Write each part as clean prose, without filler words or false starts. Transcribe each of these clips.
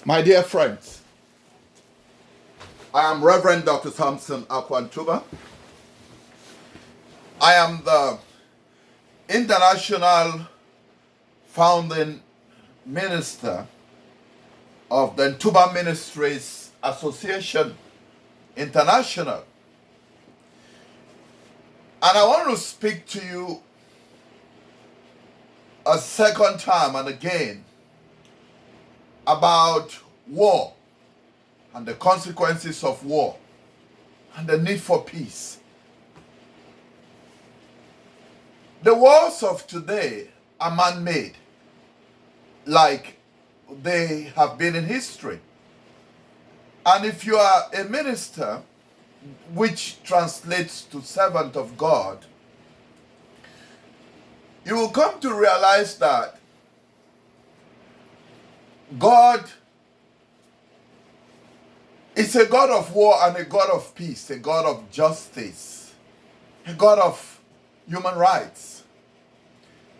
My dear friends, I am Reverend Dr. Thompson, Akwo Ntuba. I am the international founding minister of the Ntuba Ministries Association International. And I want to speak to you a second time and again about war and the consequences of war and the need for peace. The wars of today are man-made, like they have been in history. And if you are a minister, which translates to servant of God, you will come to realize that God is a God of war and a God of peace, a God of justice, a God of human rights.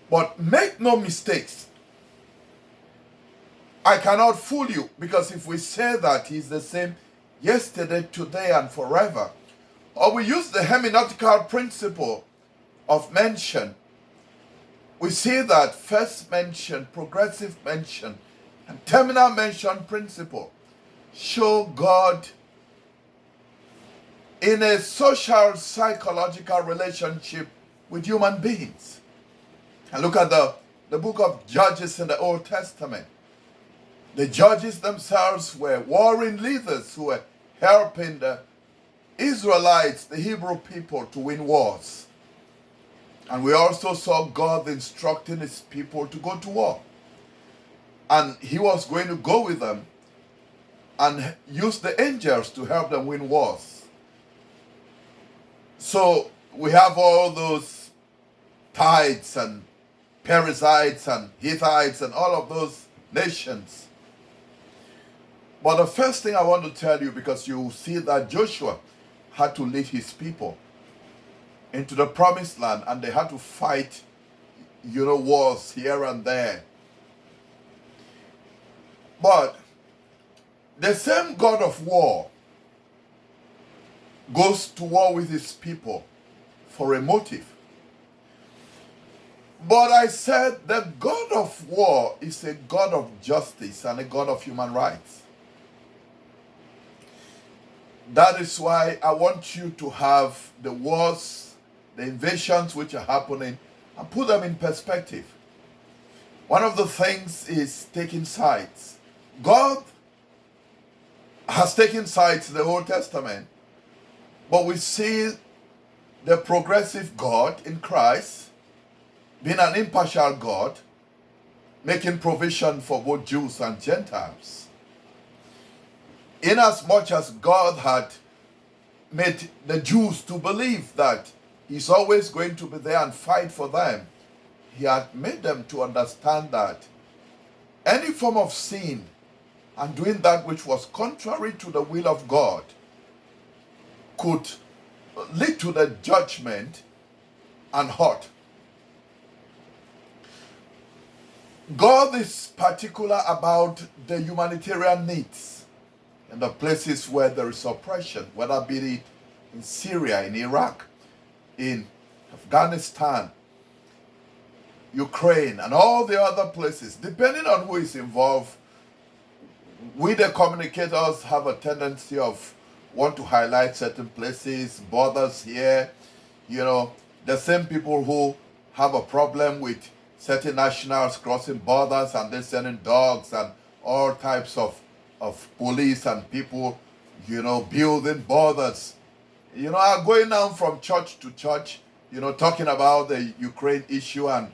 But make no mistakes, I cannot fool you, because if we say that He's the same yesterday, today, and forever, or we use the hermeneutical principle of mention, we see that first mention, progressive mention, and terminal mention principle show God in a social psychological relationship with human beings. And look at the book of Judges in the Old Testament. The judges themselves were warring leaders who were helping the Israelites, the Hebrew people, to win wars. And we also saw God instructing His people to go to war. And He was going to go with them and use the angels to help them win wars. So we have all those Hittites and Perizzites and Hittites and all of those nations. But the first thing I want to tell you, because you see that Joshua had to lead his people into the promised land, and they had to fight, wars here and there. But the same God of war goes to war with his people for a motive. But I said the God of war is a God of justice and a God of human rights. That is why I want you to have the wars, the invasions which are happening, and put them in perspective. One of the things is taking sides. God has taken sides in the Old Testament, but we see the progressive God in Christ being an impartial God, making provision for both Jews and Gentiles. Inasmuch as God had made the Jews to believe that He's always going to be there and fight for them, He had made them to understand that any form of sin and doing that which was contrary to the will of God could lead to the judgment and hurt. God is particular about the humanitarian needs in the places where there is oppression, whether be it in Syria, in Iraq, in Afghanistan, Ukraine, and all the other places. Depending on who is involved, we the communicators have a tendency of want to highlight certain places, borders here, the same people who have a problem with certain nationals crossing borders and then sending dogs and all types of police and people, building borders, are going down from church to church, talking about the Ukraine issue and